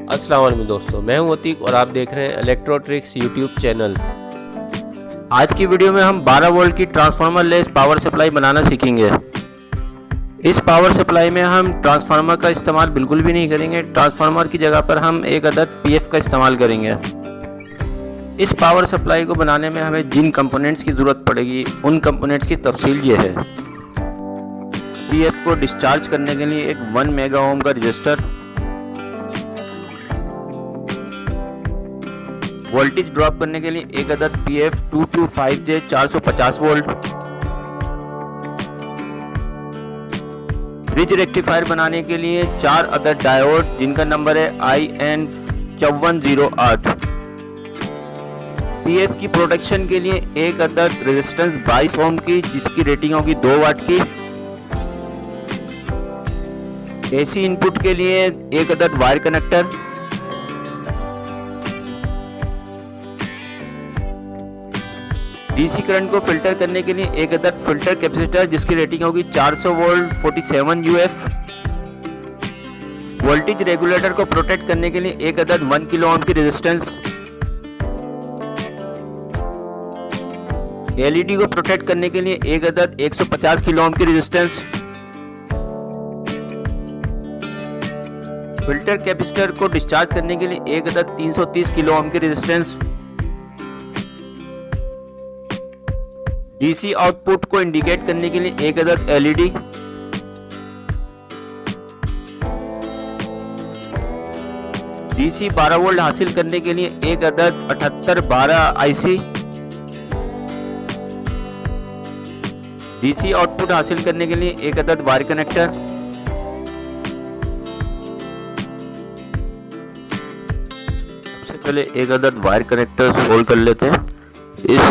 अस्सलाम वालेकुम दोस्तों, मैं हूं अतीक और आप देख रहे हैं इलेक्ट्रो ट्रिक्स यूट्यूब चैनल। आज की वीडियो में हम 12 वोल्ट की ट्रांसफार्मर लेस पावर सप्लाई बनाना सीखेंगे। इस पावर सप्लाई में हम ट्रांसफार्मर का इस्तेमाल बिल्कुल भी नहीं करेंगे। ट्रांसफार्मर की जगह पर हम एक अदद पीएफ का इस्तेमाल करेंगे। इस पावर सप्लाई को बनाने में हमें जिन कंपोनेंट्स की ज़रूरत पड़ेगी उन कंपोनेंट्स की तफसील ये है। पीएफ को डिस्चार्ज करने के लिए एक 1 मेगा ओम का रजिस्टर, वोल्टेज ड्रॉप करने के लिए एक अदद PF 225J 450 volt, bridge rectifier बनाने के लिए 4 अदद डायोड जिनका नंबर है IN5408, पीएफ की प्रोटेक्शन के लिए एक अदद रेजिस्टेंस 22 ओम की जिसकी रेटिंग होगी 2 वाट की, एसी इनपुट के लिए एक अदद वायर कनेक्टर, डीसी करंट को फिल्टर करने के लिए एक अदद फिल्टर कैपेसिटर जिसकी रेटिंग होगी 400 वोल्ट 47 UF, वोल्टेज रेगुलेटर को प्रोटेक्ट करने के लिए एक अदद 1 किलो ओम की रेजिस्टेंस, एलईडी को प्रोटेक्ट करने के लिए एक अदद 150 किलो ओम की रेजिस्टेंस, फिल्टर कैपेसिटर को डिस्चार्ज करने के लिए एक अदद 330 किलो ओम की रेजिस्टेंस, डीसी आउटपुट को इंडिकेट करने के लिए एक अदद एलईडी, डीसी 12 वोल्ट हासिल करने के लिए एक अदद 7812 आईसी, डीसी आउटपुट हासिल करने के लिए एक अदद वायर कनेक्टर, सबसे पहले एक अदद वायर कनेक्टर सोल्व कर लेते हैं। इस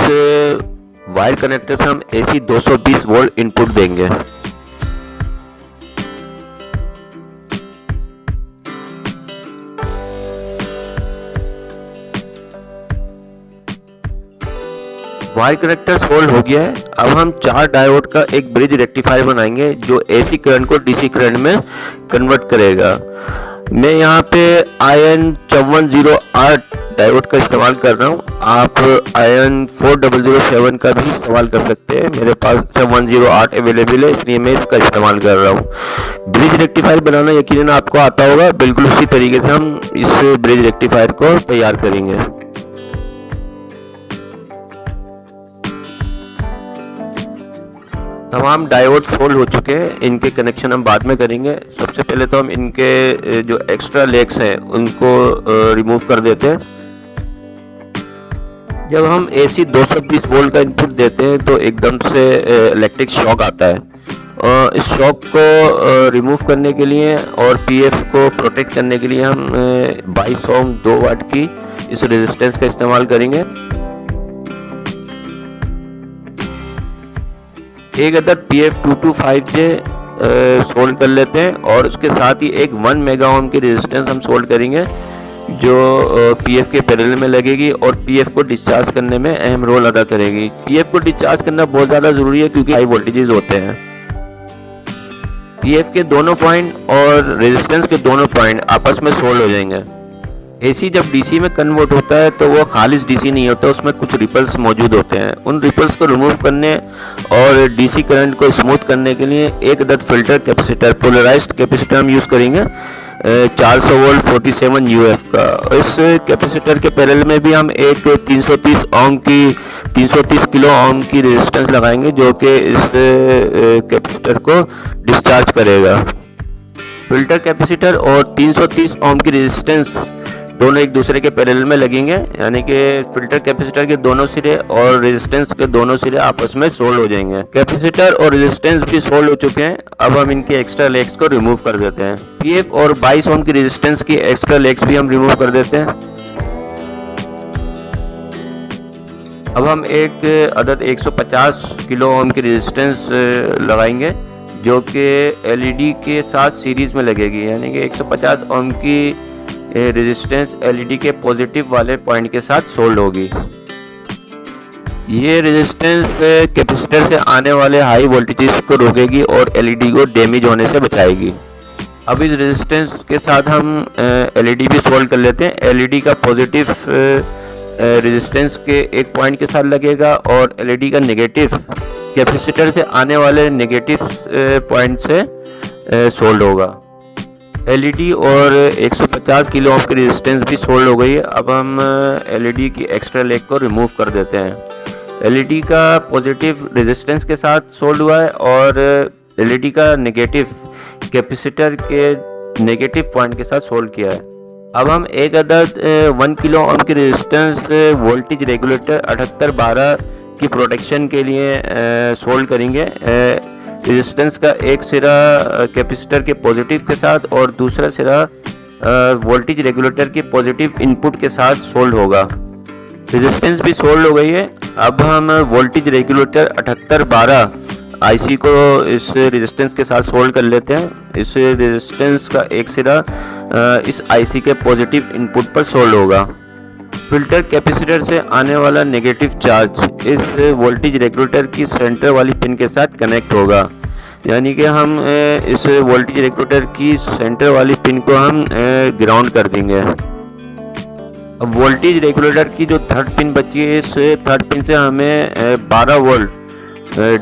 वायर कनेक्टर से हम एसी 220 वोल्ट इनपुट देंगे। वायर कनेक्टर सोल्व हो गया है। अब हम 4 डायोड का एक ब्रिज रेक्टिफायर बनाएंगे जो एसी करंट को डीसी करंट में कन्वर्ट करेगा। मैं यहाँ पे IN5408 डायोड का इस्तेमाल कर रहा हूँ। आप IN4007 का भी इस्तेमाल कर सकते हैं। मेरे पास 708 अवेलेबल है इसलिए मैं इसका इस्तेमाल कर रहा हूँ। ब्रिज रेक्टिफायर बनाना यकीनन आपको आता होगा। बिल्कुल उसी तरीके से हम इस ब्रिज रेक्टिफायर को तैयार करेंगे। तमाम डायोड सोल्व हो चुके हैं। इनके कनेक्शन हम बाद में करेंगे। सबसे पहले तो हम इनके जो एक्स्ट्रा लेग्स हैं उनको रिमूव कर देते हैं। जब हम एसी 220 वोल्ट का इनपुट देते हैं तो एकदम से इलेक्ट्रिक शॉक आता है। इस शॉक को रिमूव करने के लिए और पीएफ को प्रोटेक्ट करने के लिए हम 22 ओम 2 वाट की इस रेजिस्टेंस का इस्तेमाल करेंगे। एक अदद PF225J सोल्ड कर लेते हैं और उसके साथ ही एक 1 मेगा ओम की रेजिस्टेंस हम सोल्ड करेंगे जो पीएफ के पैरेलल में लगेगी और पीएफ को डिस्चार्ज करने में अहम रोल अदा करेगी। पीएफ को डिस्चार्ज करना बहुत ज़्यादा ज़रूरी है क्योंकि हाई वोल्टेजेस होते हैं। पीएफ के दोनों पॉइंट और रेजिस्टेंस के दोनों पॉइंट आपस में सोल्ड हो जाएंगे। एसी जब डीसी में कन्वर्ट होता है तो वो खालिस डीसी नहीं होता, उसमें कुछ रिपल्स मौजूद होते हैं। उन रिपल्स को रिमूव करने और डीसी करंट को स्मूथ करने के लिए एक अदद फिल्टर कैपेसिटर पोलराइज्ड कैपेसिटर हम यूज़ करेंगे 400 वोल्ट 47 UF का। इस कैपेसिटर के पैरेलल में भी हम एक 330 किलो ओम की रेजिस्टेंस लगाएंगे जो कि इस कैपेसिटर को डिस्चार्ज करेगा। फिल्टर कैपेसिटर और 330 ओम की रेजिस्टेंस दोनों एक दूसरे के पैरेलल में लगेंगे, यानी कि फिल्टर कैपेसिटर के दोनों सिरे और रेजिस्टेंस के दोनों सिरे आपस में सोल्ड हो जाएंगे। कैपेसिटर और रेजिस्टेंस भी सोल्ड हो चुके हैं। अब हम इनके एक्स्ट्रा लेग्स को रिमूव कर देते हैं। पीएफ और 22 ओम की रेजिस्टेंस की एक्स्ट्रा लेग्स भी हम रिमूव कर देते हैं। अब हम एक अदद 150 किलो ओम की रेजिस्टेंस लगाएंगे जो कि एलईडी के साथ सीरीज में लगेगी, यानी कि 150 ओम की रेजिस्टेंस एलईडी के पॉजिटिव वाले पॉइंट के साथ सोल्ड होगी। ये रेजिस्टेंस कैपेसिटर से आने वाले हाई वोल्टेजेस को रोकेगी और एलईडी को डैमेज होने से बचाएगी। अब इस रेजिस्टेंस के साथ हम एलईडी भी सोल्व कर लेते हैं। एलईडी का पॉजिटिव रेजिस्टेंस के एक पॉइंट के साथ लगेगा और एलईडी का नेगेटिव कैपेसिटर से आने वाले नेगेटिव पॉइंट से सोल्ड होगा। एलईडी और 150 किलो ओम की रेजिस्टेंस भी सोल्ड हो गई है। अब हम एलईडी की एक्स्ट्रा लेग को रिमूव कर देते हैं। एलईडी का पॉजिटिव रेजिस्टेंस के साथ सोल्ड हुआ है और एलईडी का नेगेटिव कैपेसिटर के नेगेटिव पॉइंट के साथ सोल्ड किया है। अब हम एक अदद 1 किलो ओम की रेजिस्टेंस वोल्टेज रेगुलेटर 7812 की प्रोटेक्शन के लिए सोल्ड करेंगे। रेजिस्टेंस का एक सिरा कैपेसिटर के पॉजिटिव के साथ और दूसरा सिरा वोल्टेज रेगुलेटर के पॉजिटिव इनपुट के साथ सोल्ड होगा। रेजिस्टेंस भी सोल्ड हो गई है। अब हम वोल्टेज रेगुलेटर 7812 आईसी को इस रेजिस्टेंस के साथ सोल्ड कर लेते हैं। इस रेजिस्टेंस का एक सिरा इस आईसी के पॉजिटिव इनपुट पर सोल्ड होगा। फिल्टर कैपेसिटर से आने वाला नेगेटिव चार्ज इस वोल्टेज रेगुलेटर की सेंटर वाली पिन के साथ कनेक्ट होगा, यानी कि हम इस वोल्टेज रेगुलेटर की सेंटर वाली पिन को हम ग्राउंड कर देंगे। अब वोल्टेज रेगुलेटर की जो थर्ड पिन बची है, इस थर्ड पिन से हमें 12 वोल्ट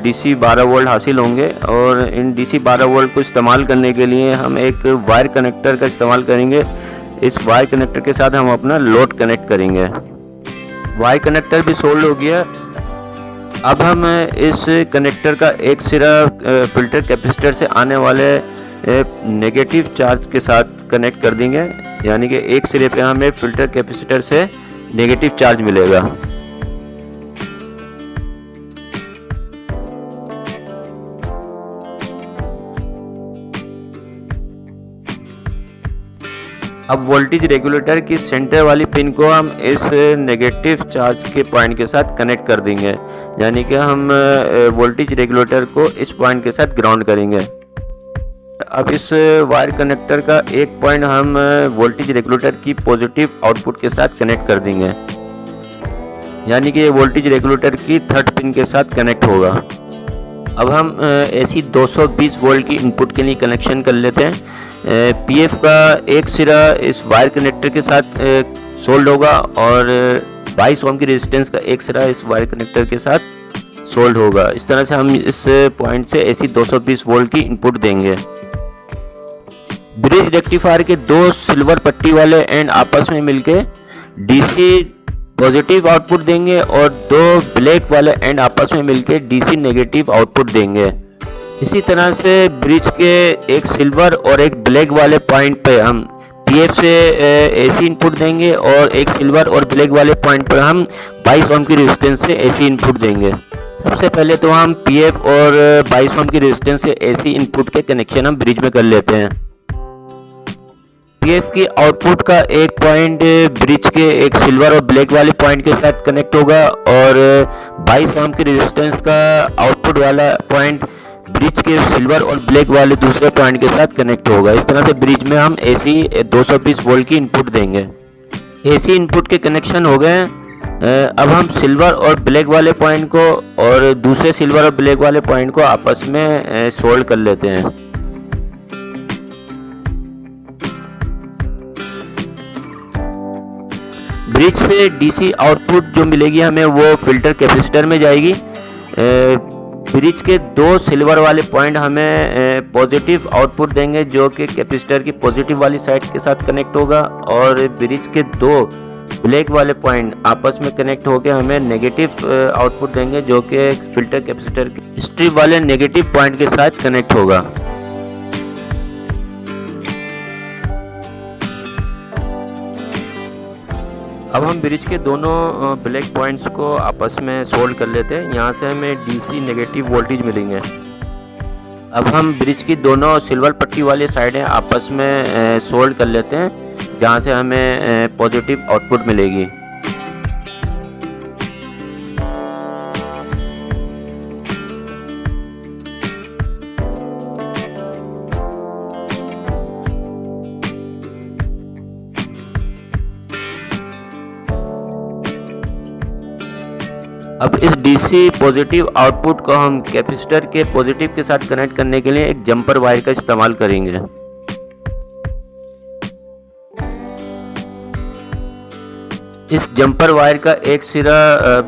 डीसी 12 वोल्ट हासिल होंगे और इन डीसी 12 वोल्ट को इस्तेमाल करने के लिए हम एक वायर कनेक्टर का इस्तेमाल करेंगे। इस वायर कनेक्टर के साथ हम अपना लोड कनेक्ट करेंगे। वायर कनेक्टर भी सोल्ड हो गया। अब हम इस कनेक्टर का एक सिरा फिल्टर कैपेसिटर से आने वाले नेगेटिव चार्ज के साथ कनेक्ट कर देंगे, यानी कि एक सिरे पे हमें फिल्टर कैपेसिटर से नेगेटिव चार्ज मिलेगा। अब वोल्टेज रेगुलेटर की सेंटर वाली पिन को हम इस नेगेटिव चार्ज के पॉइंट के साथ कनेक्ट कर देंगे, यानी कि हम वोल्टेज रेगुलेटर को इस पॉइंट के साथ ग्राउंड करेंगे। अब इस वायर कनेक्टर का एक पॉइंट हम वोल्टेज रेगुलेटर की पॉजिटिव आउटपुट के साथ कनेक्ट कर देंगे, यानी कि वोल्टेज रेगुलेटर की थर्ड पिन के साथ कनेक्ट होगा। अब हम एसी 220 वोल्ट की इनपुट के लिए कनेक्शन कर लेते हैं। पीएफ का एक सिरा इस वायर कनेक्टर के साथ सोल्ड होगा और 22 ओम की रेजिस्टेंस का एक सिरा इस वायर कनेक्टर के साथ सोल्ड होगा। इस तरह से हम इस पॉइंट से एसी 220 वोल्ट की इनपुट देंगे। ब्रिज रेक्टिफायर के दो सिल्वर पट्टी वाले एंड आपस में मिलके डीसी पॉजिटिव आउटपुट देंगे और दो ब्लैक वाले एंड आपस में मिलके डीसी नेगेटिव आउटपुट देंगे। इसी तरह से ब्रिज के एक सिल्वर और एक ब्लैक वाले पॉइंट पे हम पीएफ से एसी इनपुट देंगे और एक सिल्वर और ब्लैक वाले पॉइंट पर हम 22 ओम की रेजिस्टेंस से एसी इनपुट देंगे। सबसे पहले तो हम पीएफ और 22 ओम की रेजिस्टेंस से एसी इनपुट के कनेक्शन हम ब्रिज में कर लेते हैं। पीएफ की आउटपुट का एक पॉइंट ब्रिज के एक सिल्वर और ब्लैक वाले पॉइंट के साथ कनेक्ट होगा और 22 ओम की रेजिस्टेंस का आउटपुट वाला पॉइंट ब्रिज के सिल्वर और ब्लैक वाले दूसरे पॉइंट के साथ कनेक्ट होगा। इस तरह से ब्रिज में हम एसी 220 वोल्ट की इनपुट देंगे। एसी इनपुट के कनेक्शन हो गए। अब हम सिल्वर और ब्लैक वाले पॉइंट को और दूसरे सिल्वर और ब्लैक वाले पॉइंट को आपस में सोल्ड कर लेते हैं। ब्रिज से डीसी आउटपुट जो मिलेगी हमें वो फिल्टर कैपेसिटर में जाएगी। ब्रिज के दो सिल्वर वाले पॉइंट हमें पॉजिटिव आउटपुट देंगे जो कि कैपेसिटर की पॉजिटिव वाली साइड के साथ कनेक्ट होगा और ब्रिज के दो ब्लैक वाले पॉइंट आपस में कनेक्ट होकर हमें नेगेटिव आउटपुट देंगे जो कि फिल्टर कैपेसिटर के स्ट्रिप वाले नेगेटिव पॉइंट के साथ कनेक्ट होगा। अब हम ब्रिज के दोनों ब्लैक पॉइंट्स को आपस में सोल्ड कर लेते हैं। यहाँ से हमें डीसी नेगेटिव वोल्टेज मिलेंगे। अब हम ब्रिज की दोनों सिल्वर पट्टी वाली साइडें आपस में सोल्ड कर लेते हैं, जहाँ से हमें पॉजिटिव आउटपुट मिलेगी। अब इस डीसी पॉजिटिव आउटपुट को हम कैपेसिटर के पॉजिटिव के साथ कनेक्ट करने के लिए एक जंपर वायर का इस्तेमाल करेंगे। इस जंपर वायर का एक सिरा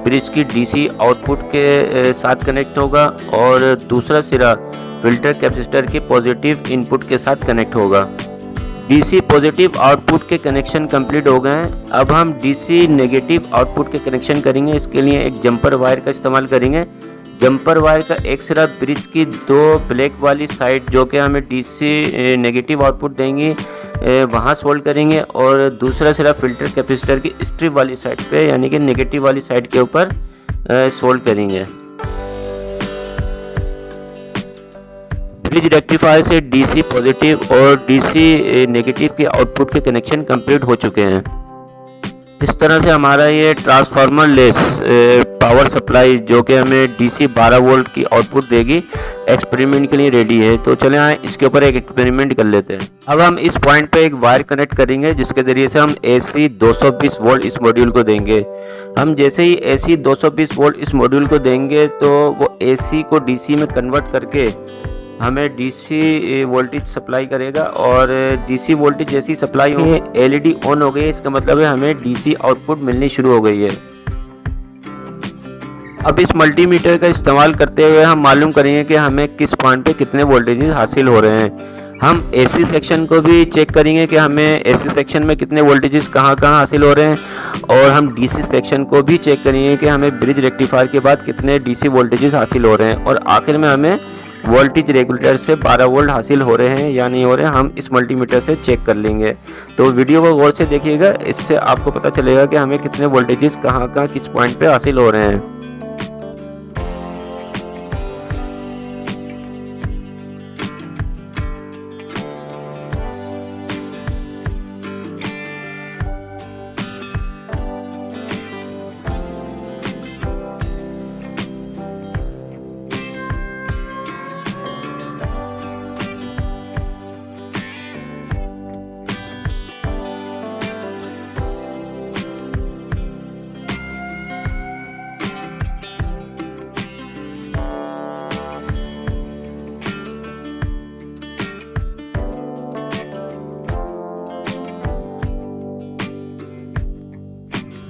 ब्रिज की डीसी आउटपुट के साथ कनेक्ट होगा और दूसरा सिरा फिल्टर कैपेसिटर के पॉजिटिव इनपुट के साथ कनेक्ट होगा। डीसी पॉजिटिव आउटपुट के कनेक्शन कंप्लीट हो गए हैं। अब हम डीसी नेगेटिव आउटपुट के कनेक्शन करेंगे। इसके लिए एक जंपर वायर का इस्तेमाल करेंगे। जंपर वायर का एक सिरा ब्रिज की दो ब्लैक वाली साइड जो कि हमें डीसी नेगेटिव आउटपुट देंगी वहाँ सोल्ड करेंगे और दूसरा सिरा फिल्टर कैपेसिटर की स्ट्रिप वाली साइड पे यानी कि नेगेटिव वाली साइड के ऊपर सोल्ड करेंगे। ब्रिज रेक्टिफायर से डीसी पॉजिटिव और डीसी नेगेटिव के आउटपुट के कनेक्शन कंप्लीट हो चुके हैं। इस तरह से हमारा ये ट्रांसफार्मर लेस पावर सप्लाई जो कि हमें डीसी 12 वोल्ट की आउटपुट देगी एक्सपेरिमेंट के लिए रेडी है। तो चले आए इसके ऊपर एक एक्सपेरिमेंट कर लेते हैं। अब हम इस पॉइंट पे एक वायर कनेक्ट करेंगे जिसके ज़रिए से हम एसी 220 वोल्ट इस मॉड्यूल को देंगे। हम जैसे ही एसी 220 वोल्ट इस मॉड्यूल को देंगे तो वो एसी को डीसी में कन्वर्ट करके हमें डीसी वोल्टेज सप्लाई करेगा और डीसी वोल्टेज जैसी सप्लाई होगी एलईडी ऑन हो गई है। इसका मतलब है हमें डीसी आउटपुट मिलनी शुरू हो गई है। अब इस मल्टीमीटर का इस्तेमाल करते हुए हम मालूम करेंगे कि हमें किस पॉइंट पे कितने वोल्टेजेस हासिल हो रहे हैं। हम एसी सेक्शन को भी चेक करेंगे कि हमें एसी सेक्शन में कितने वोल्टेजेस कहाँ हासिल हो रहे हैं और हम डीसी सेक्शन को भी चेक करेंगे कि हमें ब्रिज रेक्टिफायर के बाद कितने डीसी वोल्टेजेस हासिल हो रहे हैं और आखिर में हमें वोल्टेज रेगुलेटर से 12 वोल्ट हासिल हो रहे हैं या नहीं हो रहे हैं हम इस मल्टीमीटर से चेक कर लेंगे। तो वीडियो को गौर से देखिएगा, इससे आपको पता चलेगा कि हमें कितने वोल्टेजेस कहाँ किस पॉइंट पे हासिल हो रहे हैं।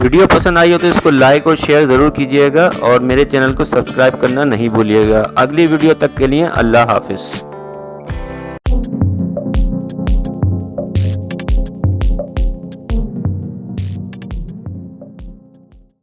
वीडियो पसंद आई हो तो इसको लाइक और शेयर ज़रूर कीजिएगा और मेरे चैनल को सब्सक्राइब करना नहीं भूलिएगा। अगली वीडियो तक के लिए अल्लाह हाफिज़।